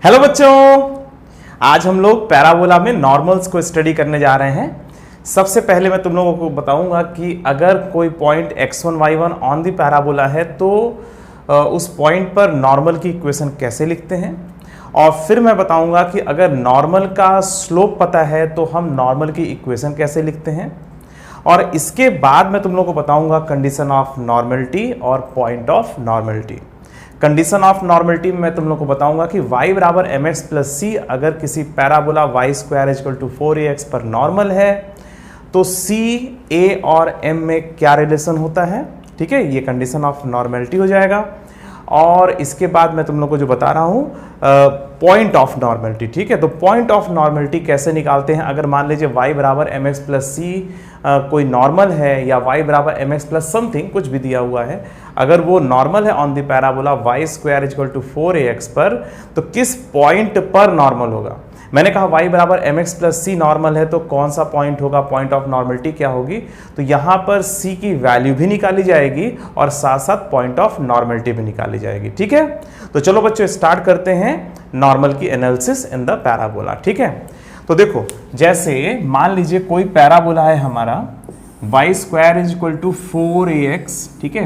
Hello बच्चों, आज हम लोग पैराबोला में नॉर्मल्स को स्टडी करने जा रहे हैं। सबसे पहले मैं तुम लोगों को बताऊंगा कि अगर कोई point x1 y1 on the parabola है तो उस पॉइंट पर नॉर्मल की इक्वेशन कैसे लिखते हैं, और फिर मैं बताऊंगा कि अगर नॉर्मल का स्लोप पता है तो हम नॉर्मल की इक्वेशन कैसे लिखते हैं, और इसके बाद मैं तुम लोगों को बताऊंगा कंडीशन ऑफ नॉर्मलिटी और point of normality. Condition of normality में मैं तुम लोग को बताऊंगा कि y बराबर mx प्लस सी अगर किसी parabola y square equal to 4ax पर नॉर्मल है तो c a और m में क्या रिलेशन होता है। ठीक है, ये कंडीशन ऑफ नॉर्मलिटी हो जाएगा। और इसके बाद मैं तुम लोग को जो बता रहा हूँ पॉइंट ऑफ नॉर्मलिटी। ठीक है, तो पॉइंट ऑफ नॉर्मलिटी कैसे निकालते हैं। अगर मान लीजिए y बराबर mx प्लस सी कोई नॉर्मल है, या y बराबर mx प्लस समथिंग कुछ भी दिया हुआ है, अगर वो नॉर्मल है on the parabola y square equal to 4ax पर, तो किस पॉइंट पर नॉर्मल होगा। मैंने कहा y बराबर mx प्लस सी नॉर्मल है तो कौन सा पॉइंट होगा, पॉइंट ऑफ नॉर्मलिटी क्या होगी। तो यहाँ पर c की वैल्यू भी निकाली जाएगी और साथ साथ पॉइंट ऑफ नॉर्मलिटी भी निकाली जाएगी। ठीक है, तो चलो बच्चों स्टार्ट करते हैं नॉर्मल की एनालिसिस इन द पैराबोला। ठीक है, तो देखो जैसे मान लीजिए कोई पैराबोला है हमारा y square is equal to 4ax। ठीक है,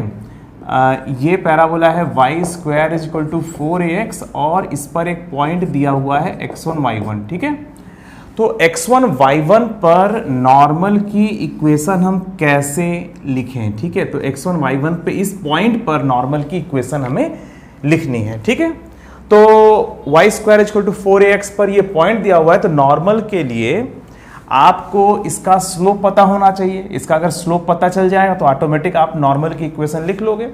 ये पैराबोला है y square is equal to 4ax और इस पर एक पॉइंट दिया हुआ है x1 y1। ठीक है, तो x1 y1 पर नॉर्मल की इक्वेशन हम कैसे लिखें। ठीक है, तो x1 y1 पे इस पॉइंट पर नॉर्मल की इक्वेशन हमें लिखनी है। ठीक है, तो y square equal to 4ax पर ये पॉइंट दिया हुआ है, तो नॉर्मल के लिए आपको इसका स्लोप पता होना चाहिए। इसका अगर स्लोप पता चल जाएगा तो ऑटोमेटिक आप नॉर्मल की इक्वेशन लिख लोगे।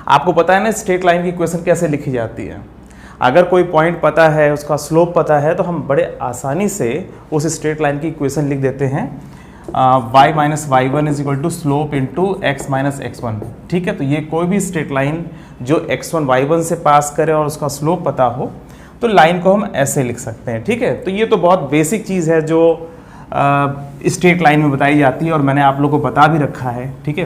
आपको पता है ना स्ट्रेट लाइन की इक्वेशन कैसे लिखी जाती है। अगर कोई पॉइंट पता है, उसका स्लोप पता है, तो हम बड़े आसानी से उस स्ट्रेट लाइन की इक्वेशन लिख देते हैं y minus y1 is equal to slope into x minus x1। ठीक है, तो ये कोई भी स्ट्रेट लाइन जो x1 y1 से पास करे और उसका स्लोप पता हो तो लाइन को हम ऐसे लिख सकते हैं। ठीक है, तो ये तो बहुत बेसिक चीज़ है जो स्ट्रेट लाइन में बताई जाती है और मैंने आप लोगों को बता भी रखा है। ठीक है,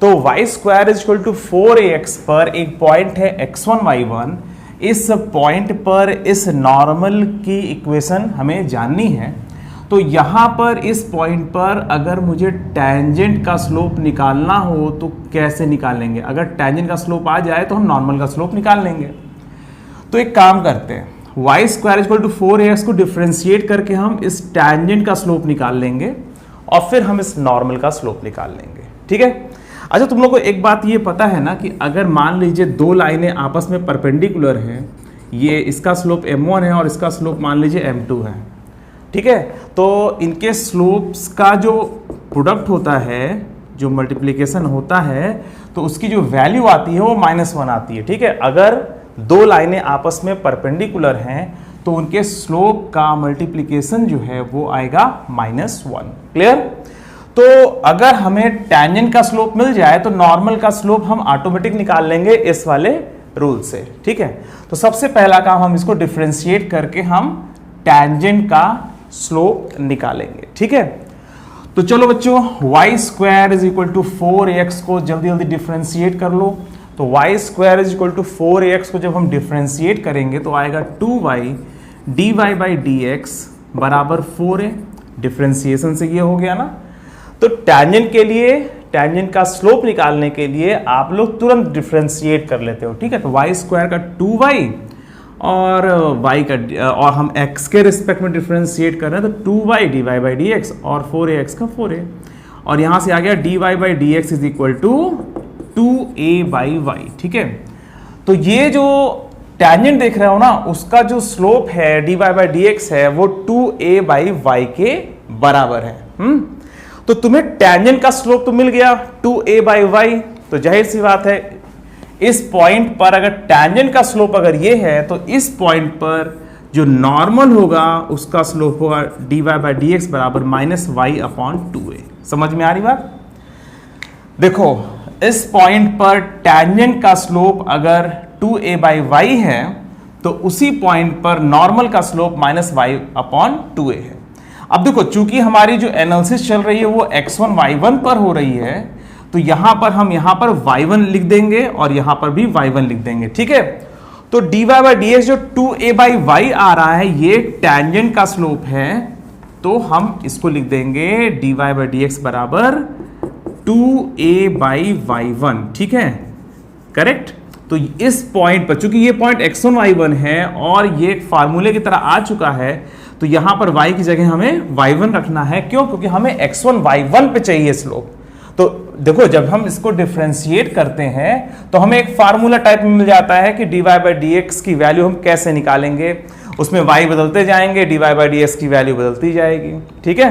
तो y square is equal to 4ax पर एक पॉइंट है x1 y1। इस पॉइंट पर इस नॉर्मल की इक्वेशन हमें जाननी है। तो यहाँ पर इस पॉइंट पर अगर मुझे टैंजेंट का स्लोप निकालना हो तो कैसे निकालेंगे। अगर टैंजेंट का स्लोप आ जाए तो हम नॉर्मल का स्लोप निकाल लेंगे। तो एक काम करते हैं, y square equal to 4ax को डिफ्रेंशिएट करके हम इस टैंजेंट का स्लोप निकाल लेंगे और फिर हम इस नॉर्मल का स्लोप निकाल लेंगे। ठीक है, अच्छा तुम लोग को एक बात ये पता है ना कि अगर मान लीजिए दो लाइनें आपस में परपेंडिकुलर हैं, ये इसका स्लोप m1 है और इसका स्लोप मान लीजिए m2 है। ठीक है, तो इनके स्लोप्स का जो प्रोडक्ट होता है, जो मल्टीप्लिकेशन होता है, तो उसकी जो वैल्यू आती है वो -1 आती है। ठीक है, अगर दो लाइनें आपस में परपेंडिकुलर हैं तो उनके स्लोप का मल्टीप्लिकेशन जो है वो आएगा -1। क्लियर। तो अगर हमें टैंजेंट का स्लोप मिल जाए तो नॉर्मल का स्लोप हम ऑटोमेटिक निकाल लेंगे इस वाले रूल से। ठीक है, तो सबसे पहला काम हम इसको डिफ्रेंशिएट करके हम टैंजेंट का स्लोप निकालेंगे। ठीक है, तो चलो बच्चों y square is equal to 4ax को जल्दी जल्दी डिफ्रेंशिएट कर लो। तो y square is equal to 4ax को जब हम डिफ्रेंशिएट करेंगे तो आएगा 2y dy बाई dx बराबर 4a। डिफ्रेंशिएशन से ये हो गया ना। तो टैंजेंट के लिए, टैंजेंट का स्लोप निकालने के लिए आप लोग तुरंत डिफ्रेंशिएट कर लेते हो। ठीक है, तो y स्क्वायर का 2y और y का, और हम x के रिस्पेक्ट में डिफ्रेंशिएट कर रहे हैं तो 2y dy बाई dx और 4ax का 4a, और यहाँ से आ गया dy by dx is equal to 2a by y। ठीक है, तो ये जो टैंजेंट देख रहे हो ना उसका जो स्लोप है dy बाई dx है वो 2a बाई y के बराबर है। तो तुम्हें टैंजेंट का स्लोप तो मिल गया 2a बाई y, तो जाहिर सी बात है इस पॉइंट पर अगर टैंजेंट का स्लोप अगर ये है तो इस पॉइंट पर जो नॉर्मल होगा उसका स्लोप होगा dy बाई dx बराबर -y अपॉन 2a। समझ में आ रही बात। देखो इस पॉइंट पर टैंजेंट का स्लोप अगर 2a बाई y है तो उसी पॉइंट पर नॉर्मल का स्लोप -y अपॉन 2a है। अब देखो चूंकि हमारी जो एनालिसिस चल रही है वो x1 y1 पर हो रही है तो यहां पर हम यहां पर y1 लिख देंगे और यहां पर भी y1 लिख देंगे। ठीक है, तो dy बाई डी एक्स जो 2a बाई वाई आ रहा है ये टेंजेंट का स्लोप है, तो हम इसको लिख देंगे dy बाई डी एक्स बराबर 2a बाई वाई वन। ठीक है, करेक्ट। तो इस पॉइंट पर, चूंकि ये पॉइंट x1 y1 है और ये एक फार्मूले की तरह आ चुका है, तो यहां पर y की जगह हमें y1 रखना है। क्यों? क्योंकि हमें x1 y1 पे चाहिए स्लोप। तो देखो, जब हम इसको डिफरेंशिएट करते हैं तो हमें एक फार्मूला टाइप में मिल जाता है कि dy बाई डी एक्स की वैल्यू हम कैसे निकालेंगे। उसमें y बदलते जाएंगे, dy बाई डी एक्स की वैल्यू बदलती जाएगी। ठीक है,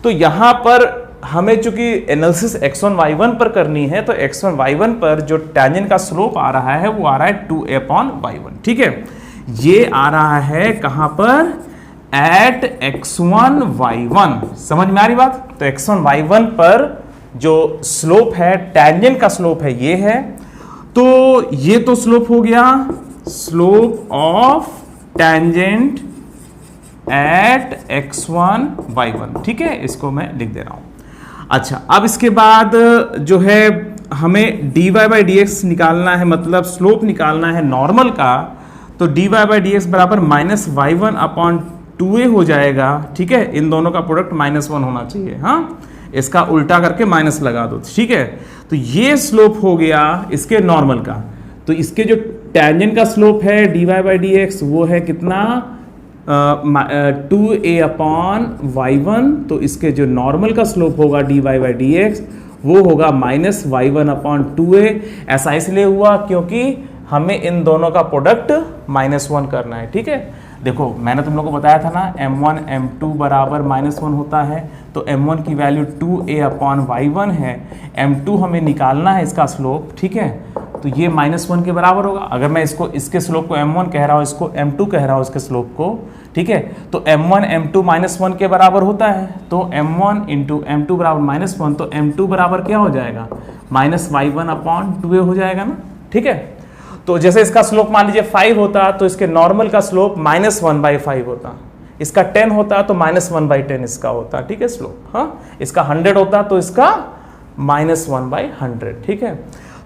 तो यहां पर हमें चूंकि एनालिसिस x1 y1 पर करनी है, तो x1 y1 पर जो टेंजेंट का स्लोप आ रहा है वो आ रहा है 2a अपॉन y1। ठीक है, ये आ रहा है कहां पर? Eight x1 y1। समझ में आ रही बात? तो x1 y1 पर जो स्लोप है, टेंजेंट का स्लोप है, ये है। तो ये तो स्लोप हो गया, slope of tangent at x1 y1। ठीक है, इसको मैं लिख दे रहा हूं। अच्छा, अब इसके बाद जो है हमें dy बाई डी एक्स निकालना है, मतलब स्लोप निकालना है नॉर्मल का। तो dy बाई डी एक्स बराबर minus y one upon 2a हो जाएगा। ठीक है, इन दोनों का प्रोडक्ट -1 होना चाहिए। हाँ, इसका उल्टा करके माइनस लगा दो। ठीक है, तो ये स्लोप हो गया इसके नॉर्मल का। तो इसके जो टेंजेंट का स्लोप है dy बाई डी एक्स वो है कितना? 2a upon y1। तो इसके जो नॉर्मल का स्लोप होगा dy बाई डी एक्स वो होगा माइनस y1 अपॉन 2a। ऐसा इसलिए हुआ क्योंकि हमें इन दोनों का प्रोडक्ट -1 करना है। ठीक है, देखो मैंने तुम लोग को बताया था ना m1 m2 बराबर -1 होता है। तो m1 की वैल्यू 2a अपॉन y1 है, m2 हमें निकालना है इसका स्लोप। ठीक है, तो ये -1 के बराबर होगा। अगर मैं इसको, इसके स्लोप को m1 कह रहा हूँ, इसको m2 कह रहा हूँ इसके स्लोप को। ठीक है, तो m1 m2 -1 के बराबर होता है। तो m1 इंटू m2 बराबर -1, तो m2 बराबर क्या हो जाएगा? माइनस y1 अपॉन 2a हो जाएगा ना। ठीक है, तो जैसे इसका स्लोप मान लीजिए 5 होता तो इसके नॉर्मल का स्लोप -1/5 होता। इसका 10 होता तो -1/10 इसका होता। ठीक है, स्लोप। हाँ, इसका 100 होता तो इसका -1/100। ठीक है,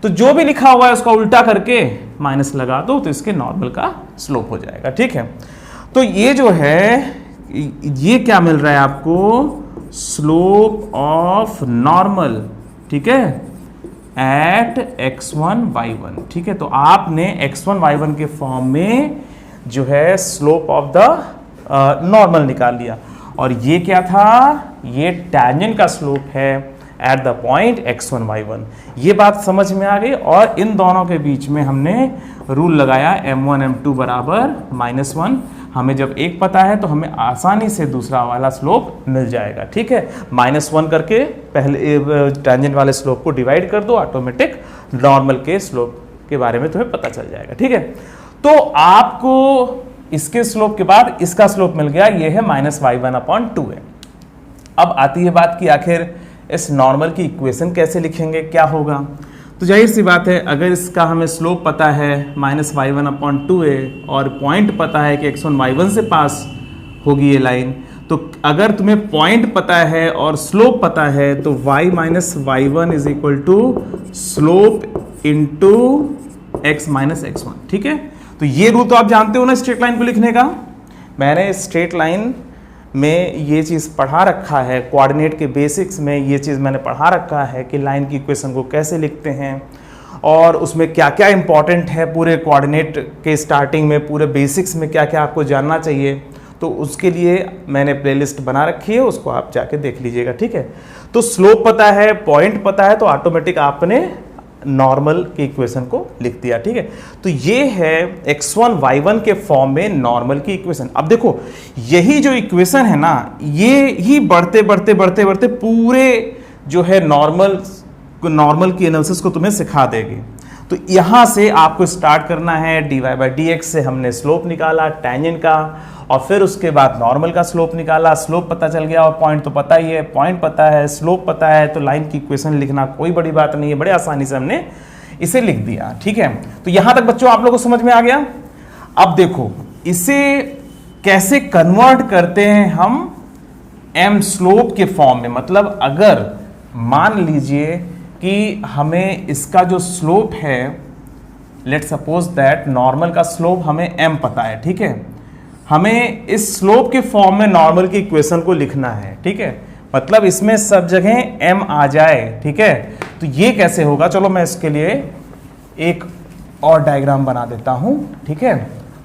तो जो भी लिखा हुआ है उसका उल्टा करके माइनस लगा दो तो इसके नॉर्मल का स्लोप हो जाएगा। ठीक है, तो ये जो है ये क्या मिल रहा है आपको? Slope of normal. ठीक है, एट x1 y1। ठीक है, तो आपने x1 y1 के फॉर्म में जो है स्लोप ऑफ द नॉर्मल निकाल लिया। और ये क्या था? ये टेंजेंट का स्लोप है at the point x1 y1। ये बात समझ में आ गई। और इन दोनों के बीच में हमने रूल लगाया m1 m2 बराबर -1। हमें जब एक पता है तो हमें आसानी से दूसरा वाला स्लोप मिल जाएगा। ठीक है, -1 करके पहले टेंजेंट वाले स्लोप को डिवाइड कर दो, ऑटोमेटिक नॉर्मल के स्लोप के बारे में तुम्हें पता चल जाएगा। ठीक है, तो आपको इसके स्लोप के बाद इसका स्लोप मिल गया, ये है -y1 अपॉन 2a। अब आती है बात कि आखिर इस नॉर्मल की इक्वेशन कैसे लिखेंगे, क्या होगा? तो जाहिर सी बात है, अगर इसका हमें स्लोप पता है -y1 अपॉन 2a और पॉइंट पता है कि x1 y1 से पास होगी ये लाइन, तो अगर तुम्हें पॉइंट पता है और स्लोप पता है तो y minus y1 is equal to slope into x minus x1। ठीक है, तो ये रूल तो आप जानते हो ना स्ट्रेट लाइन को लिखने का। मैंने स्ट्रेट लाइन में ये चीज़ पढ़ा रखा है, कोऑर्डिनेट के बेसिक्स में ये चीज़ मैंने पढ़ा रखा है कि लाइन की इक्वेशन को कैसे लिखते हैं और उसमें क्या क्या इंपॉर्टेंट है। पूरे कोऑर्डिनेट के स्टार्टिंग में पूरे बेसिक्स में क्या क्या आपको जानना चाहिए, तो उसके लिए मैंने प्लेलिस्ट बना रखी है, उसको आप जाके देख लीजिएगा। ठीक है, तो स्लोप पता है, पॉइंट पता है, तो ऑटोमेटिक आपने नॉर्मल की इक्वेशन को लिख दिया। ठीक है, तो ये है x1 y1 के फॉर्म में नॉर्मल की इक्वेशन। अब देखो यही जो इक्वेशन है ना, ये ही बढ़ते बढ़ते बढ़ते बढ़ते पूरे जो है नॉर्मल की एनालिसिस को तुम्हें सिखा देगी। तो यहां से आपको स्टार्ट करना है, dy बाई डी एक्स से हमने स्लोप निकाला टेंजेंट का, और फिर उसके बाद नॉर्मल का स्लोप निकाला। स्लोप पता चल गया और पॉइंट तो पता ही है, पॉइंट पता है, स्लोप पता है, तो लाइन की इक्वेशन लिखना कोई बड़ी बात नहीं है, बड़े आसानी से हमने इसे लिख दिया। ठीक है, तो यहां तक बच्चों आप लोगों को समझ में आ गया। अब देखो इसे कैसे कन्वर्ट करते हैं हम m स्लोप के फॉर्म में। मतलब अगर मान लीजिए कि हमें इसका जो स्लोप है लेट सपोज दैट नॉर्मल का स्लोप हमें m पता है, ठीक है, हमें इस स्लोप के फॉर्म में नॉर्मल की इक्वेशन को लिखना है, ठीक है, मतलब इसमें सब जगह m आ जाए, ठीक है। तो ये कैसे होगा, चलो मैं इसके लिए एक और डायग्राम बना देता हूं, ठीक है।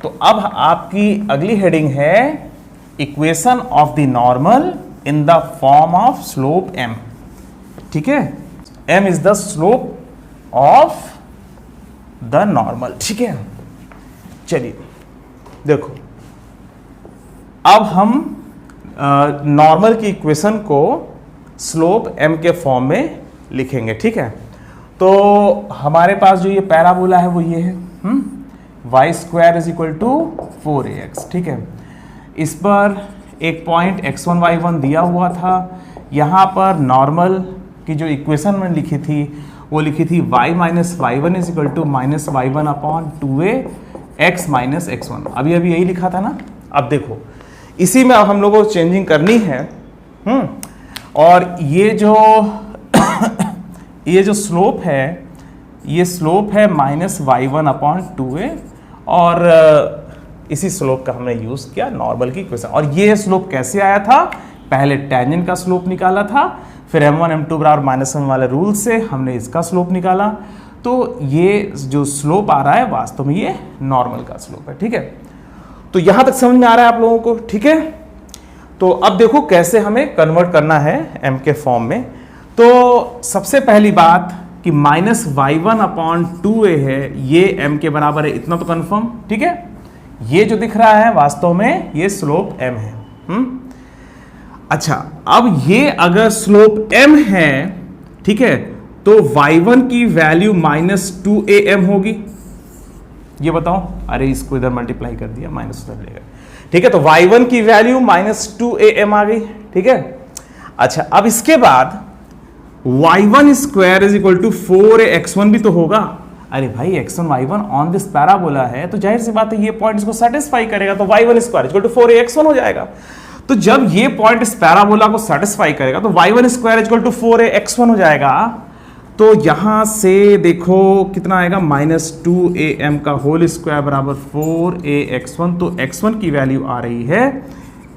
तो अब आपकी अगली हेडिंग है equation of the normal in the form of slope m, ठीक है। m is the slope of the normal, ठीक है। चलिए देखो, अब हम नॉर्मल की इक्वेशन को स्लोप m के फॉर्म में लिखेंगे, ठीक है। तो हमारे पास जो ये पैराबोला है वो ये है y square is equal to 4ax, ठीक है। इस पर एक पॉइंट x1 y1 दिया हुआ था, यहाँ पर नॉर्मल की जो इक्वेशन मैंने लिखी थी वो लिखी थी y minus y1 is equal to minus y1 upon 2a x minus x1, अभी अभी यही लिखा था ना। अब देखो इसी में अब हम लोगों को चेंजिंग करनी है, और ये जो स्लोप है, ये स्लोप है माइनस y1 अपॉन 2a, और इसी स्लोप का हमने यूज किया नॉर्मल की इक्वेशन। और ये स्लोप कैसे आया था, पहले टेंजेंट का स्लोप निकाला था, फिर m1 m2 बराबर माइनस m वाले रूल से हमने इसका स्लोप निकाला। तो ये जो स्लोप आ रहा है वास्तव में ये नॉर्मल का स्लोप है, ठीक है। तो यहां तक समझ में आ रहा है आप लोगों को, ठीक है। तो अब देखो कैसे हमें कन्वर्ट करना है m के फॉर्म में। तो सबसे पहली बात कि माइनस y1 अपॉन 2a है, ये m के बराबर है, इतना तो कंफर्म, ठीक है। ये जो दिख रहा है वास्तव में ये स्लोप m है। अच्छा, अब ये अगर स्लोप m है, ठीक है, तो y1 की वैल्यू माइनस 2am होगी। ये बताओ, अरे इसको इधर मल्टीप्लाई कर दिया, माइनस उधर लेगा, ठीक है। तो y1 की वैल्यू माइनस 2am आ गई, ठीक है। अच्छा, अब इसके बाद y1 square is equal to 4x1 भी तो होगा। अरे भाई x1 y1 on this parabola है, तो जाहिर सी बात है ये पॉइंट इसको सेटिस्फाई करेगा, तो y1 square is equal to 4ax1 हो जाएगा। तो जब ये पॉइंट इस पैराबोला को सेटिस्फाई करेगा तो y1 square is equal to 4ax1 हो जाएगा। तो यहां से देखो कितना आएगा, माइनस 2am का होल स्क्वायर बराबर 4ax1। तो x1 की वैल्यू आ रही है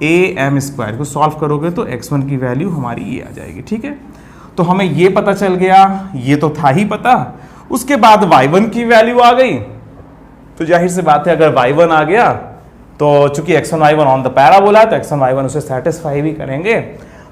am स्क्वायर, को सॉल्व करोगे तो x1 की वैल्यू हमारी ये आ जाएगी, ठीक है। तो हमें ये पता चल गया, ये तो था ही पता। उसके बाद y1 की वैल्यू आ गई, तो जाहिर सी बात है अगर y1 आ गया तो चूंकि x1 y1 on the parabola है तो x1 y1 उसे सेटिस्फाई भी करेंगे।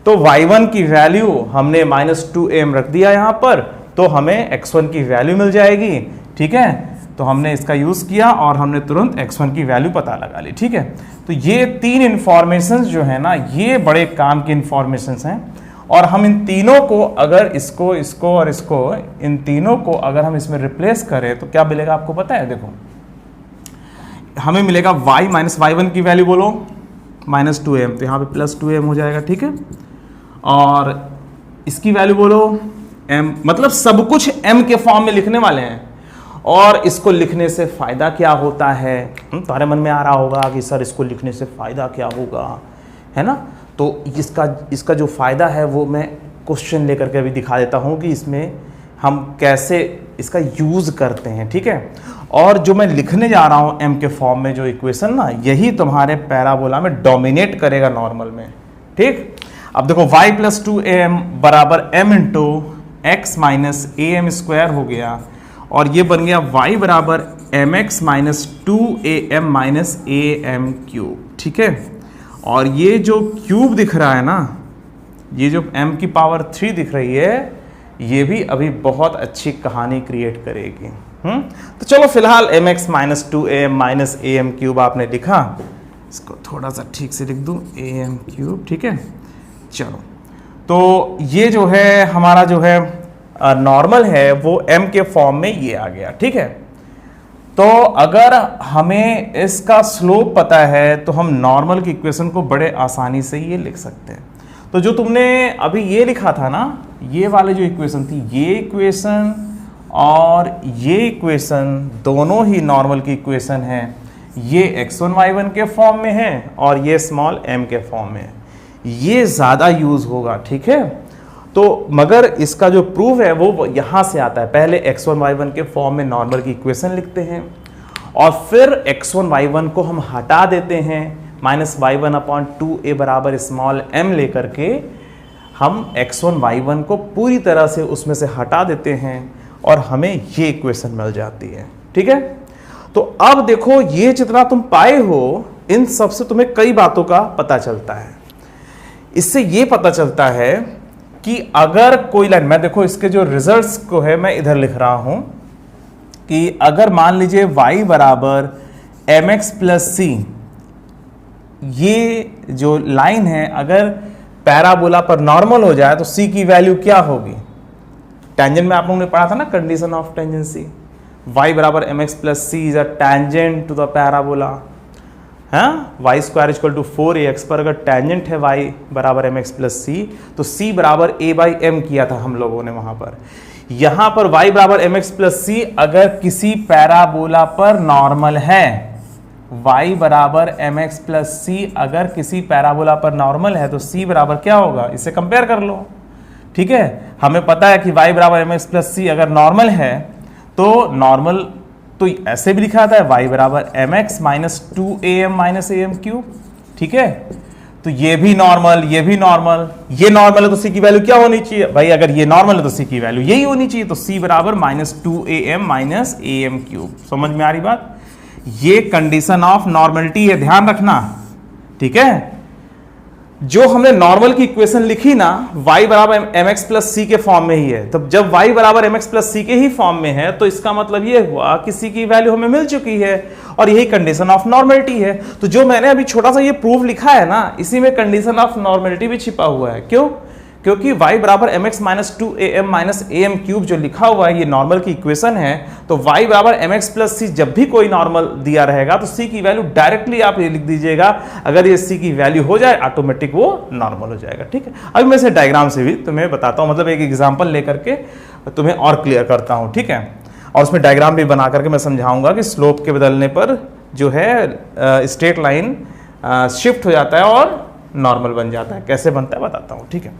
तो y1 की वैल्यू हमने माइनस 2am रख दिया यहाँ पर, तो हमें x1 की वैल्यू मिल जाएगी, ठीक है। तो हमने इसका यूज किया और हमने तुरंत x1 की वैल्यू पता लगा ली, ठीक है। तो ये तीन इंफॉर्मेशन जो है ना, ये बड़े काम की इंफॉर्मेशन हैं, और हम इन तीनों को अगर इसको इसको और इसको, इन तीनों को अगर हम इसमें रिप्लेस करें तो क्या मिलेगा आपको पता है। देखो हमें मिलेगा y माइनस y1 की वैल्यू बोलो माइनस 2am, तो यहाँ पे प्लस 2am हो जाएगा, ठीक है। और इसकी वैल्यू बोलो m, मतलब सब कुछ m के फॉर्म में लिखने वाले हैं। और इसको लिखने से फायदा क्या होता है, तुम्हारे मन में आ रहा होगा कि सर इसको लिखने से फायदा क्या होगा, है ना। तो इसका जो फायदा है वो मैं क्वेश्चन लेकर के अभी दिखा देता हूँ कि इसमें हम कैसे इसका यूज करते हैं, ठीक है। और जो मैं लिखने जा रहा हूँ m के फॉर्म में जो इक्वेशन ना, यही तुम्हारे पैराबोला में डोमिनेट करेगा नॉर्मल में, ठीक। अब देखो y प्लस 2am बराबर m into x minus am square हो गया, और ये बन गया y बराबर mx minus 2am minus am cube, ठीक है। और ये जो क्यूब दिख रहा है ना, ये जो m की पावर 3 दिख रही है, ये भी अभी बहुत अच्छी कहानी क्रिएट करेगी। तो चलो फिलहाल mx minus 2am minus am cube आपने लिखा, इसको थोड़ा सा ठीक से लिख दूं am क्यूब, ठीक है। चलो, तो ये जो है हमारा जो है नॉर्मल है वो m के फॉर्म में ये आ गया, ठीक है। तो अगर हमें इसका स्लोप पता है तो हम नॉर्मल की इक्वेशन को बड़े आसानी से ये लिख सकते हैं। तो जो तुमने अभी ये लिखा था ना, ये वाले जो इक्वेशन थी, ये इक्वेशन और ये इक्वेशन दोनों ही नॉर्मल की इक्वेशन है। ये x1 y1 के फॉर्म में है और ये स्मॉल m के फॉर्म में है। ये ज़्यादा यूज होगा, ठीक है। तो मगर इसका जो प्रूफ है वो यहाँ से आता है। पहले x1 y1 के फॉर्म में नॉर्मल की इक्वेशन लिखते हैं और फिर x1 y1 को हम हटा देते हैं, -y1/2a बराबर स्मॉल m लेकर के हम x1 y1 को पूरी तरह से उसमें से हटा देते हैं और हमें ये इक्वेशन मिल जाती है। ठीक है, तो अब देखो ये जितना तुम पाए हो इन सब से तुम्हें कई बातों का पता चलता है। इससे ये पता चलता है कि अगर कोई लाइन, मैं देखो इसके जो रिजल्ट्स को है मैं इधर लिख रहा हूं कि अगर मान लीजिए y बराबर mx प्लस सी, ये जो लाइन है अगर पैराबोला पर नॉर्मल हो जाए तो c की वैल्यू क्या होगी। टेंजेंट में आप लोगों ने पढ़ा था ना, कंडीशन ऑफ टेंजेंसी, y बराबर mx plus C is a tangent to the parabola. हाँ, Y square equal to 4ax पर अगर टेंजेंट है y बराबर mx प्लस सी तो c बराबर a बाई एम किया था हम लोगों ने वहां पर। यहां पर y बराबर mx प्लस सी अगर किसी पैराबोला पर नॉर्मल है, y बराबर mx प्लस सी अगर किसी पैराबोला पर नॉर्मल है तो c बराबर क्या होगा, इसे कंपेयर कर लो। ठीक है, हमें पता है कि y बराबर mx प्लस सी अगर नॉर्मल है तो नॉर्मल तो ऐसे भी लिखा था y बराबर mx minus 2am minus am cube. ठीक है, तो ये भी नॉर्मल, ये भी नॉर्मल, ये नॉर्मल है तो c की वैल्यू क्या होनी चाहिए भाई, अगर ये नॉर्मल है तो c की वैल्यू यही होनी चाहिए, तो c बराबर minus 2am minus am cube. समझ में आ रही बात, ये कंडीशन ऑफ नॉर्मलिटी है, ध्यान रखना। ठीक है, जो हमने नॉर्मल की इक्वेशन लिखी ना y बराबर mx प्लस सी के फॉर्म में ही है, तब जब y बराबर mx प्लस सी के ही फॉर्म में है तो इसका मतलब ये हुआ कि c की वैल्यू हमें मिल चुकी है और यही कंडीशन ऑफ नॉर्मलिटी है। तो जो मैंने अभी छोटा सा ये प्रूफ लिखा है ना, इसी में कंडीशन ऑफ नॉर्मलिटी भी छिपा हुआ है। क्यों? क्योंकि y बराबर mx minus 2am minus am cube जो लिखा हुआ है ये नॉर्मल की इक्वेशन है, तो y बराबर mx प्लस सी जब भी कोई नॉर्मल दिया रहेगा तो c की वैल्यू डायरेक्टली आप ये लिख दीजिएगा। अगर ये c की वैल्यू हो जाए ऑटोमेटिक वो नॉर्मल हो जाएगा। ठीक है, अभी मैं इसे डायग्राम से भी तुम्हें बताता हूँ, मतलब एक एग्जाम्पल लेकर के तुम्हें और क्लियर करता हूँ। ठीक है, और उसमें डायग्राम भी बना करके मैं समझाऊंगा कि स्लोप के बदलने पर जो है स्ट्रेट लाइन शिफ्ट हो जाता है और नॉर्मल बन जाता है, कैसे बनता है बताता हूँ। ठीक है,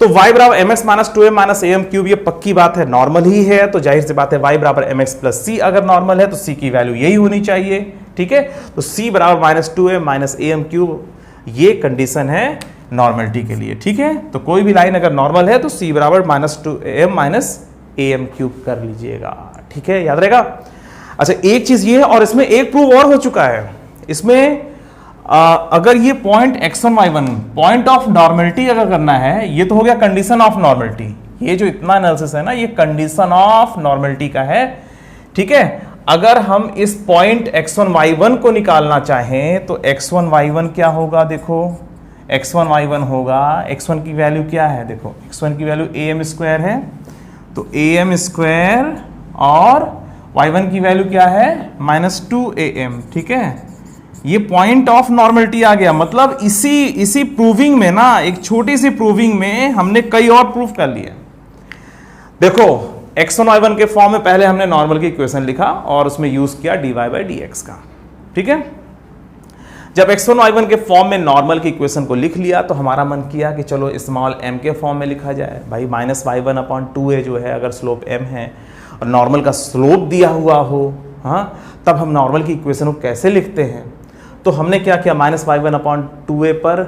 तो y बराबर mx minus 2m minus am cube, ये पक्की बात है, नॉर्मल ही है, तो जाहिर सी बात है y बराबर mx प्लस सी अगर नॉर्मल है तो c की वैल्यू यही होनी चाहिए। ठीक है, तो c बराबर minus 2m minus am cube, ये कंडीशन है नॉर्मलिटी के लिए। ठीक है, तो कोई भी लाइन अगर नॉर्मल है तो c बराबर minus 2m minus am cube कर लीजिएगा। ठीक है, याद रहेगा। अच्छा, एक चीज ये है और इसमें एक प्रूफ और हो चुका है। इसमें अगर ये point x1 y1 point of normality अगर करना है, ये तो हो गया कंडीशन ऑफ नॉर्मलिटी, ये जो इतना एनालिसिस है ना ये कंडीशन ऑफ नॉर्मलिटी का है। ठीक है, अगर हम इस पॉइंट x1 y1 को निकालना चाहें तो x1 y1 क्या होगा, देखो x1 y1 होगा, x1 की वैल्यू क्या है, देखो x1 की वैल्यू am स्क्वायर है, तो am स्क्वायर और y1 की वैल्यू क्या है माइनस 2am। ठीक है, ये पॉइंट ऑफ नॉर्मलिटी आ गया, मतलब इसी प्रूविंग में ना, एक छोटी सी प्रूविंग में हमने कई और प्रूफ कर लिए। देखो x1 y1 के फॉर्म में पहले हमने नॉर्मल की इक्वेशन लिखा और उसमें यूज किया dy बाई dx का। ठीक है, जब x1 y1 के फॉर्म में नॉर्मल की इक्वेशन को लिख लिया तो हमारा मन किया कि चलो स्मॉल m के फॉर्म में लिखा जाए। भाई माइनस y1/2a जो है अगर स्लोप m है और नॉर्मल का स्लोप दिया हुआ हो, हाँ, तब हम नॉर्मल की इक्वेशन को कैसे लिखते हैं। तो हमने क्या किया, माइनस y1/2a पर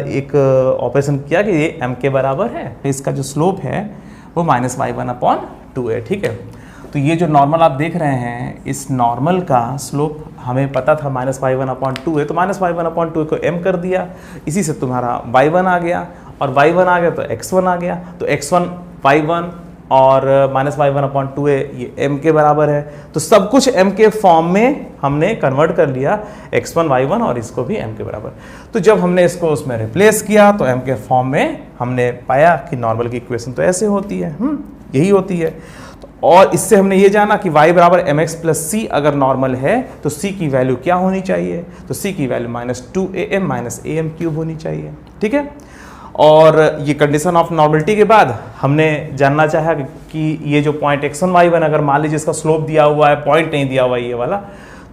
एक ऑपरेशन किया कि ये m के बराबर है, इसका जो स्लोप है वो माइनस y1/2a। ठीक है, तो ये जो नॉर्मल आप देख रहे हैं, इस नॉर्मल का स्लोप हमें पता था माइनस y1/2a, तो माइनस y1/2a को m कर दिया, इसी से तुम्हारा y1 आ गया और y1 आ गया तो x1 आ गया, तो x1 y1 और माइनस y1/2a ये m के बराबर है, तो सब कुछ m के फॉर्म में हमने कन्वर्ट कर लिया, x1 y1 और इसको भी m के बराबर। तो जब हमने इसको उसमें रिप्लेस किया तो m के फॉर्म में हमने पाया कि नॉर्मल की इक्वेशन तो ऐसे होती है, यही होती है। तो और इससे हमने ये जाना कि y बराबर mx प्लस सी अगर नॉर्मल है तो c की वैल्यू क्या होनी चाहिए, तो c की value minus 2am minus am cube होनी चाहिए। ठीक है, और ये कंडीशन ऑफ नॉर्मलिटी के बाद हमने जानना चाहा कि ये जो पॉइंट x1 y1 अगर मान लीजिए इसका स्लोप दिया हुआ है, पॉइंट नहीं दिया हुआ है ये वाला,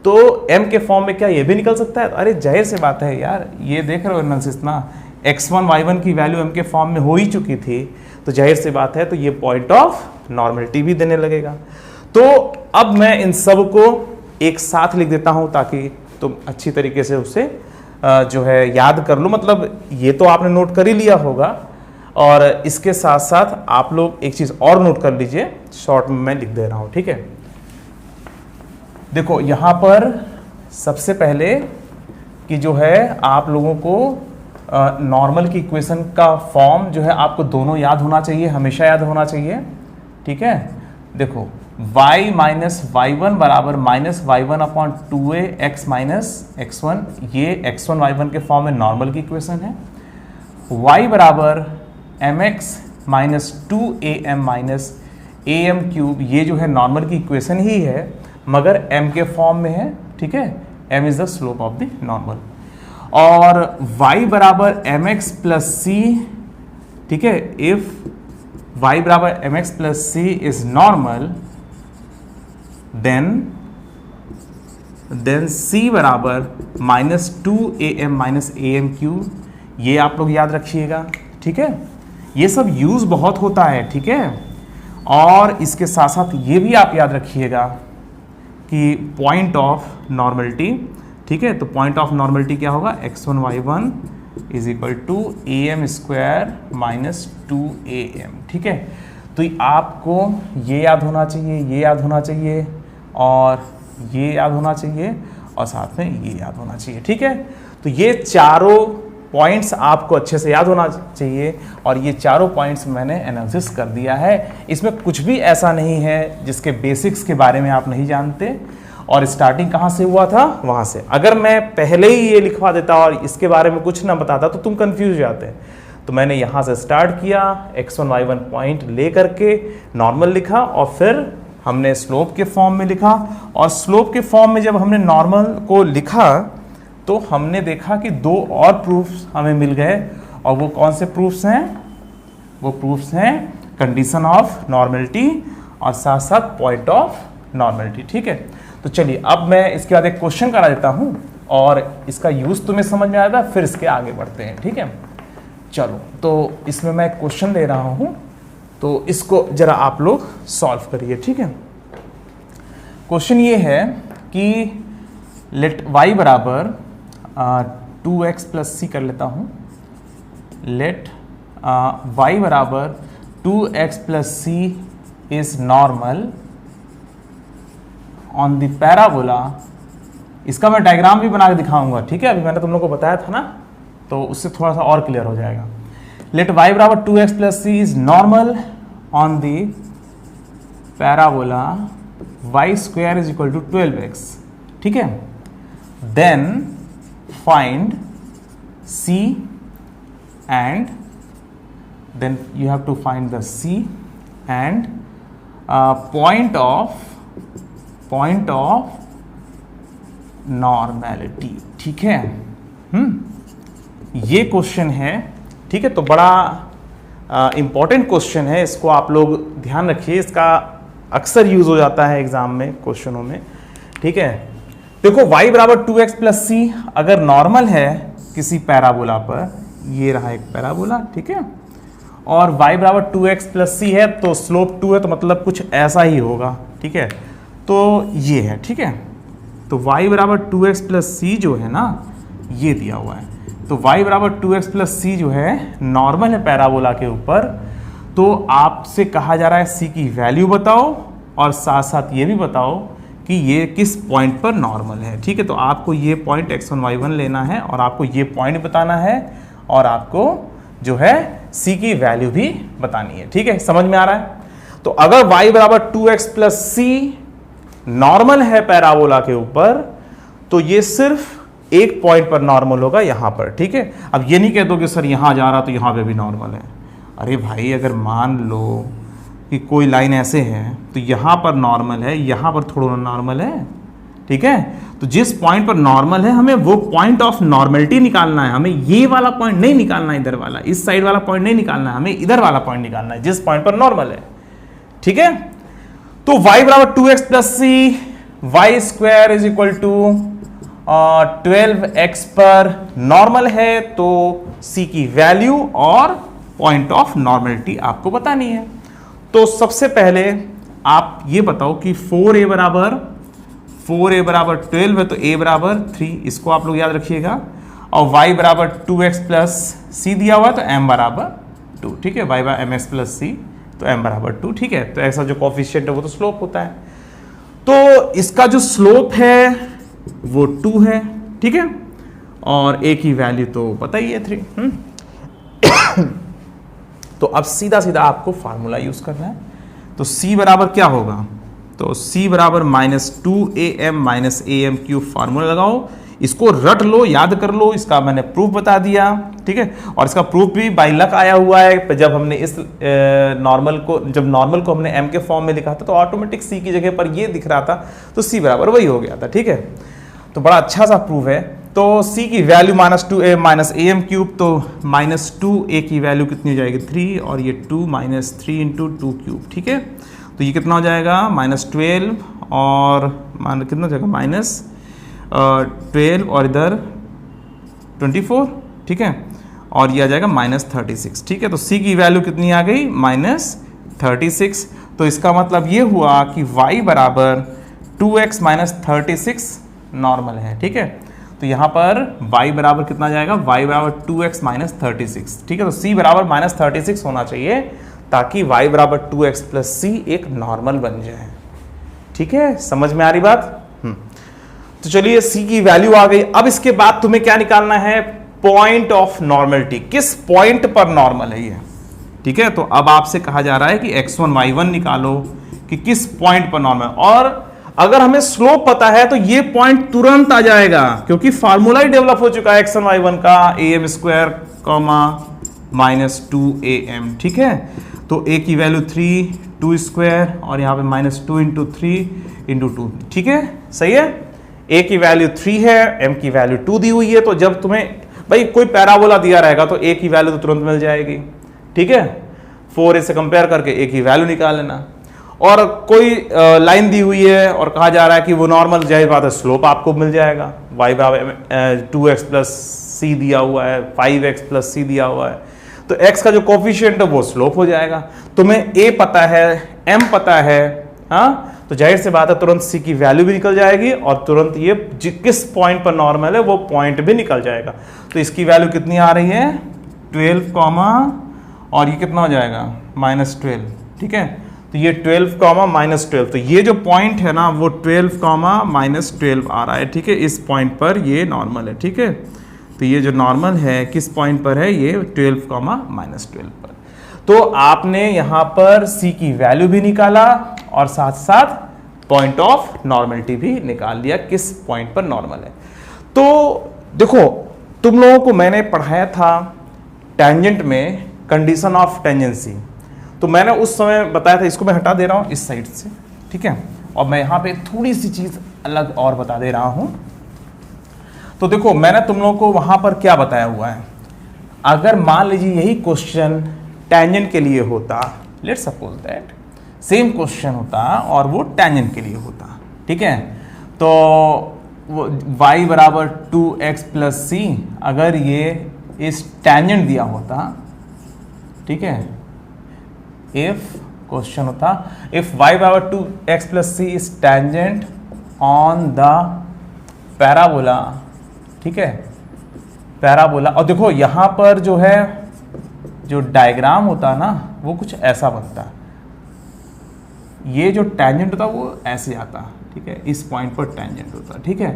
तो m के फॉर्म में क्या ये भी निकल सकता है। अरे जाहिर सी बात है यार, ये देख रहे हो एनालिसिस ना, x1 y1 की वैल्यू m के फॉर्म में हो ही चुकी थी, तो जाहिर सी बात है तो ये पॉइंट ऑफ नॉर्मलिटी भी देने लगेगा। तो अब मैं इन सब को एक साथ लिख देता हूं ताकि तुम अच्छी तरीके से उसे जो है याद कर लो। मतलब ये तो आपने नोट कर ही लिया होगा, और इसके साथ साथ आप लोग एक चीज और नोट कर लीजिए, शॉर्ट में मैं लिख दे रहा हूं, ठीक है। देखो यहां पर सबसे पहले कि जो है आप लोगों को नॉर्मल की इक्वेशन का फॉर्म जो है आपको दोनों याद होना चाहिए, हमेशा याद होना चाहिए, ठीक है। देखो y माइनस y1 बराबर minus y1 upon 2a x minus x1, ये x1 y1 के फॉर्म में नॉर्मल की इक्वेशन है। y बराबर mx minus 2am minus am cube, ये जो है नॉर्मल की इक्वेशन ही है मगर m के फॉर्म में है, ठीक है। m is the slope of the normal. और y बराबर mx प्लस c, ठीक है। इफ y बराबर mx plus c is normal then c बराबर minus 2am minus am cube, ये आप लोग याद रखिएगा, ठीक है। ये सब यूज बहुत होता है, ठीक है। और इसके साथ साथ ये भी आप याद रखिएगा कि पॉइंट ऑफ नॉर्मलिटी, ठीक है। तो पॉइंट ऑफ नॉर्मलिटी क्या होगा, x1 y1 is equal to am square minus 2am, ठीक है। तो आपको ये याद होना चाहिए, ये याद होना चाहिए, और ये याद होना चाहिए, और साथ में ये याद होना चाहिए, ठीक है। तो ये चारों पॉइंट्स आपको अच्छे से याद होना चाहिए, और ये चारों पॉइंट्स मैंने एनालिसिस कर दिया है। इसमें कुछ भी ऐसा नहीं है जिसके बेसिक्स के बारे में आप नहीं जानते, और स्टार्टिंग कहाँ से हुआ था, वहाँ से। अगर मैं पहले ही ये लिखवा देता और इसके बारे में कुछ ना बताता तो तुम कंफ्यूज हो जाते। तो मैंने यहाँ से स्टार्ट किया, x1 y1 पॉइंट ले करके नॉर्मल लिखा, और फिर हमने स्लोप के फॉर्म में लिखा। और स्लोप के फॉर्म में जब हमने नॉर्मल को लिखा तो हमने देखा कि दो और प्रूफ्स हमें मिल गए, और वो कौन से प्रूफ्स हैं, वो प्रूफ्स हैं कंडीशन ऑफ नॉर्मलिटी और साथ साथ पॉइंट ऑफ नॉर्मलिटी, ठीक है। तो चलिए अब मैं इसके बाद एक क्वेश्चन करा देता हूं, और इसका यूज तुम्हें समझ में आएगा, फिर इसके आगे बढ़ते हैं, ठीक है। चलो तो इसमें मैं क्वेश्चन दे रहा हूं, तो इसको जरा आप लोग सॉल्व करिए, ठीक है। क्वेश्चन ये है कि लेट y बराबर 2x प्लस सी कर लेता हूं। लेट y बराबर 2x plus C is normal on the parabola. इसका मैं डायग्राम भी बना के दिखाऊंगा, ठीक है। अभी मैंने तुम लोग को बताया था ना, तो उससे थोड़ा सा और क्लियर हो जाएगा। लेट y बराबर 2x plus C is normal on the parabola y square is equal to 12x, ठीक है। Then find c and then you have to find the c and point of normality, ठीक है। ये question है, ठीक है। तो बड़ा इंपॉर्टेंट क्वेश्चन है, इसको आप लोग ध्यान रखिए, इसका अक्सर यूज हो जाता है एग्जाम में, क्वेश्चनों में, ठीक है। देखो y बराबर 2x प्लस सी अगर नॉर्मल है किसी पैराबोला पर, ये रहा एक पैराबोला, ठीक है, और y बराबर 2x प्लस सी है तो स्लोप 2 है, तो मतलब कुछ ऐसा ही होगा, ठीक है। तो ये है, ठीक है। तो y बराबर 2x प्लस सी जो है ना, ये दिया हुआ है। तो y बराबर 2x प्लस सी जो है नॉर्मल है पैराबोला के ऊपर, तो आपसे कहा जा रहा है c की वैल्यू बताओ, और साथ साथ ये भी बताओ कि ये किस पॉइंट पर नॉर्मल है, ठीक है। तो आपको ये पॉइंट x1 y1 लेना है, और आपको ये पॉइंट बताना है, और आपको जो है c की वैल्यू भी बतानी है, ठीक है। समझ में आ रहा है। तो अगर y बराबर 2x प्लस सी नॉर्मल है पैराबोला के ऊपर, तो ये सिर्फ एक पॉइंट पर नॉर्मल होगा, यहां पर, ठीक है। अब ये नहीं कह दो कि सर यहां जा रहा तो यहां पे भी नॉर्मल है। अरे भाई, अगर मान लो कि कोई लाइन ऐसे है तो यहां पर नॉर्मल है, यहां पर थोड़ा नॉर्मल है, ठीक है। तो जिस पॉइंट पर नॉर्मल है हमें वो पॉइंट ऑफ नॉर्मलिटी निकालना है। हमें ये वाला पॉइंट नहीं निकालना है, इधर वाला, इस साइड वाला पॉइंट नहीं निकालना है, हमें इधर वाला पॉइंट निकालना है जिस पॉइंट पर नॉर्मल है, ठीक है। तो y बराबर 2x plus c, y square is equal to 12x पर नॉर्मल है तो c की वैल्यू और पॉइंट ऑफ नॉर्मलिटी आपको बतानी है। तो सबसे पहले आप ये बताओ कि 4a बराबर 12 है तो a बराबर 3, इसको आप लोग याद रखिएगा। और y बराबर 2x प्लस सी दिया हुआ है तो m बराबर 2, ठीक है। y बाय mx प्लस सी तो m बराबर 2, ठीक है। तो ऐसा जो कॉफिशिएंट है वो तो स्लोप होता है, तो इसका जो स्लोप है वो 2 है, ठीक है। और a की वैल्यू तो पता ही है 3। तो अब सीधा सीधा आपको फार्मूला यूज करना है। तो c बराबर क्या होगा, तो c बराबर -2am minus am cube formula लगाओ, इसको रट लो, याद कर लो, इसका मैंने प्रूफ बता दिया, ठीक है। और इसका प्रूफ भी बाय लक आया हुआ है, जब हमने इस नॉर्मल को हमने m के फॉर्म में लिखा था तो ऑटोमेटिक c की जगह पर ये दिख रहा था तो c बराबर वही हो गया था, ठीक है। तो बड़ा अच्छा सा प्रूफ है। तो c की value -2a minus am cube, तो -2a की वैल्यू कितनी हो जाएगी 3, और ये 2 माइनस 3 इंटू 2 क्यूब, ठीक है। तो ये कितना हो जाएगा -12 और कितना हो जाएगा -12 और इधर 24, ठीक है। और ये आ जाएगा -36, ठीक है। तो c की वैल्यू कितनी आ गई -36। तो इसका मतलब ये हुआ कि y बराबर 2x माइनस 36 नॉर्मल है, ठीक है। तो यहाँ पर y बराबर कितना जाएगा, y बराबर 2x माइनस 36, ठीक है। तो c बराबर -36 होना चाहिए ताकि y बराबर 2x प्लस c एक नॉर्मल बन जाए, ठीक है। समझ में आ रही बात? तो चलिए c की वैल्यू आ गई। अब इसके बाद तुम्हें क्या निकालना है, पॉइंट ऑफ नॉर्मलिटी, किस पॉइंट पर नॉर्मल है ये, ठीक है। तो अब आपसे कहा जा रहा है कि x1 y1 निकालो कि किस पॉइंट पर नॉर्मल, और अगर हमें स्लोप पता है तो ये पॉइंट तुरंत आ जाएगा क्योंकि फार्मूला ही डेवलप हो चुका है x1 y1 का, am स्क्वायर -2am, ठीक है। तो a की वैल्यू 3, 2 स्क्वायर और यहाँ पे -2 इंटू 3 इंटू 2, ठीक है, सही है। a की वैल्यू 3 है, m की वैल्यू 2 दी हुई है। तो जब तुम्हें भाई कोई पैराबोला दिया रहेगा तो a की वैल्यू तो तुरंत मिल जाएगी, ठीक है। 4a से कंपेयर करके a की वैल्यू निकाल लेना। और कोई लाइन दी हुई है और कहा जा रहा है कि वो नॉर्मल, जाहिर बात है स्लोप आपको मिल जाएगा। y बराबर 2x प्लस सी दिया हुआ है, 5x प्लस सी दिया हुआ है, तो x का जो कोफिशिएंट है वो स्लोप हो जाएगा। तुम्हें a पता है, m पता है, हाँ, तो जाहिर से बात है तुरंत c की वैल्यू भी निकल जाएगी और तुरंत ये किस पॉइंट पर नॉर्मल है वो पॉइंट भी निकल जाएगा। तो इसकी वैल्यू कितनी आ रही है 12, और ये कितना हो जाएगा -12, ठीक है। तो ये 12, -12, तो ये जो पॉइंट है ना वो 12, -12 आ रहा है, ठीक है। इस पॉइंट पर ये नॉर्मल है, ठीक है। तो ये जो नॉर्मल है किस पॉइंट पर है, ये 12, -12 पर। तो आपने यहाँ पर c की वैल्यू भी निकाला और साथ साथ पॉइंट ऑफ नॉर्मलिटी भी निकाल लिया, किस पॉइंट पर नॉर्मल है। तो देखो, तुम लोगों को मैंने पढ़ाया था टेंजेंट में कंडीशन ऑफ टेंजेंसी, तो मैंने उस समय बताया था, इसको मैं हटा दे रहा हूँ इस साइड से, ठीक है। और मैं यहाँ पे थोड़ी सी चीज़ अलग और बता दे रहा हूँ। तो देखो, मैंने तुम लोगों को वहाँ पर क्या बताया हुआ है, अगर मान लीजिए यही क्वेश्चन टेंजेंट के लिए होता, let's suppose that same question होता और वो टेंजेंट के लिए होता, ठीक है। तो वो y बराबर 2x प्लस सी, अगर ये इस टेंजेंट दिया होता, ठीक है, इफ क्वेश्चन होता इफ y बराबर 2x plus C is tangent on the parabola, ठीक है, पैराबोला। और देखो यहाँ पर जो है जो डायग्राम होता ना वो कुछ ऐसा बनता, ये जो टेंजेंट होता वो ऐसे आता, ठीक है, इस पॉइंट पर टेंजेंट होता, ठीक है।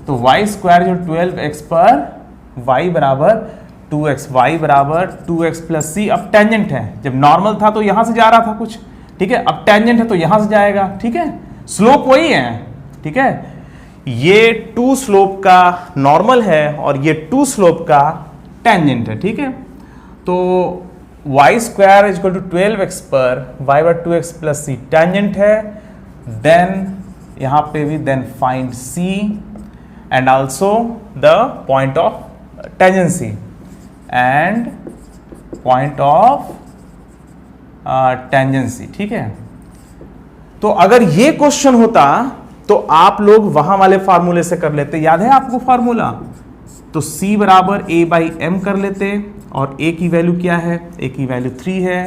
तो y स्क्वायर जो 12x पर y बराबर 2x, y बराबर 2x प्लस सी, अब टेंजेंट है, जब नॉर्मल था तो यहां से जा रहा था कुछ, ठीक है, अब टेंजेंट है तो यहां से जाएगा, ठीक है, स्लोप वही है, ठीक है। ये 2 स्लोप का नॉर्मल है और ये 2 स्लोप का टेंजेंट है, ठीक है। तो y square is equal to 12x पर y बराबर 2x प्लस सी टेंजेंट है, देन यहां पे भी then find c and also the point of tangency and point of tangency, ठीक है। तो अगर ये क्वेश्चन होता तो आप लोग वहां वाले फार्मूले से कर लेते, याद है आपको फार्मूला? तो C बराबर A बाई एम कर लेते, और A की वैल्यू क्या है? A की वैल्यू 3 है,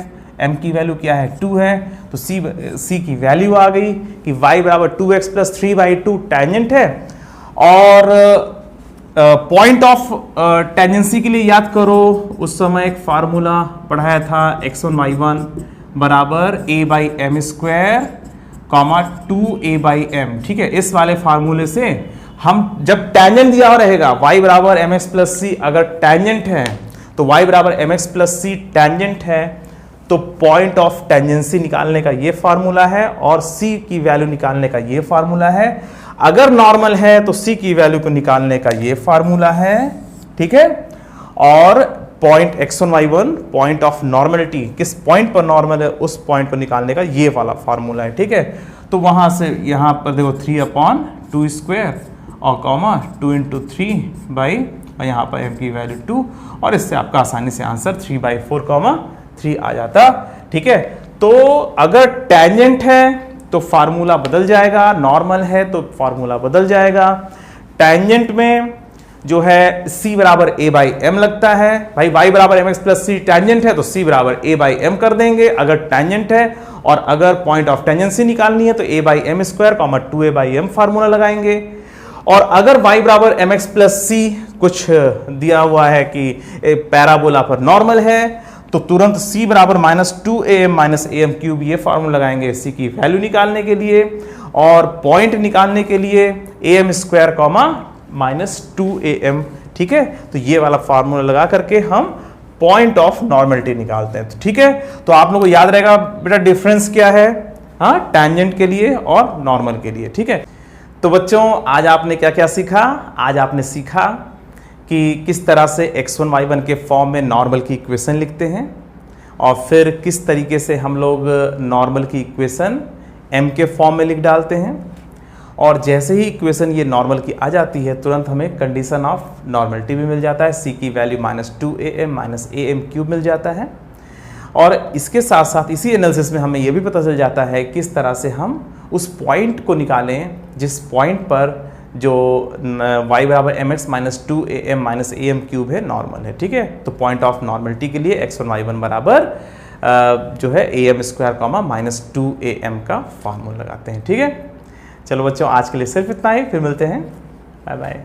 M की वैल्यू क्या है? 2 है। तो C की वैल्यू आ गई कि y बराबर 2x प्लस 3/2 टेंजेंट है। और पॉइंट ऑफ टेंजेंसी के लिए याद करो, उस समय एक फार्मूला पढ़ाया था x1 y1 बराबर a by m square comma 2a by m. ठीक है, इस वाले फार्मूले से हम जब टेंजेंट दिया हुआ रहेगा y बराबर एम एक्स प्लस सी, अगर टेंजेंट है तो y बराबर m x plus c tangent है, तो पॉइंट ऑफ टेंजेंसी निकालने का ये फार्मूला है और c की वैल्यू निकालने का ये फार्मूला है। अगर नॉर्मल है तो c की वैल्यू को निकालने का ये फार्मूला है। ठीक है, और point x1 y1 point of normality, किस पॉइंट पर नॉर्मल है उस पॉइंट पर निकालने का ये वाला फार्मूला है। ठीक है, तो वहां से यहां पर देखो 3/2 स्क्वायर और कॉमा 2 × 3 बाई, और यहाँ पर m की वैल्यू 2, और इससे आपका आसानी से आंसर 3/4, 3 आ जाता। ठीक है, तो अगर टेंजेंट है तो फार्मूला बदल जाएगा, नॉर्मल है तो फार्मूला बदल जाएगा। टेंजेंट में जो है c बराबर a बाई एम लगता है, भाई y बराबर m x plus c tangent है तो c बराबर a बाई एम कर देंगे अगर टेंजेंट है, और अगर पॉइंट ऑफ टेंजेंसी निकालनी है तो a by m square comma 2a by m formula लगाएंगे। और अगर y बराबर एम एक्स प्लस सी कुछ दिया हुआ है कि पैराबोला पर नॉर्मल है, तो तुरंत c बराबर -2am -am क्यूब ये फार्मूला लगाएंगे c की वैल्यू निकालने के लिए, और पॉइंट निकालने के लिए am स्क्वायर कॉमा -2am। ठीक है, तो ये वाला फार्मूला लगा करके हम पॉइंट ऑफ नॉर्मलिटी निकालते हैं। तो ठीक है, तो आप लोगों को याद रहेगा बेटा डिफरेंस क्या है, हाँ, टेंजेंट के लिए और नॉर्मल के लिए। ठीक है, तो बच्चों आज आपने क्या क्या सीखा? आज आपने सीखा कि किस तरह से x1 y1 के फॉर्म में नॉर्मल की इक्वेशन लिखते हैं, और फिर किस तरीके से हम लोग नॉर्मल की इक्वेशन m के फॉर्म में लिख डालते हैं, और जैसे ही इक्वेशन ये नॉर्मल की आ जाती है तुरंत हमें कंडीशन ऑफ नॉर्मलिटी भी मिल जाता है, c की वैल्यू -2am -am क्यूब मिल जाता है। और इसके साथ साथ इसी एनालिसिस में हमें ये भी पता चल जाता है किस तरह से हम उस पॉइंट को निकालें जिस पॉइंट पर जो y बराबर m x -2am -am cube है, नॉर्मल है। ठीक है, तो पॉइंट ऑफ नॉर्मलिटी के लिए x1 y1 बराबर जो है am स्क्वायर कॉमा -2am का फार्मूला लगाते हैं। ठीक है, चलो बच्चों आज के लिए सिर्फ इतना ही, फिर मिलते हैं, बाय बाय।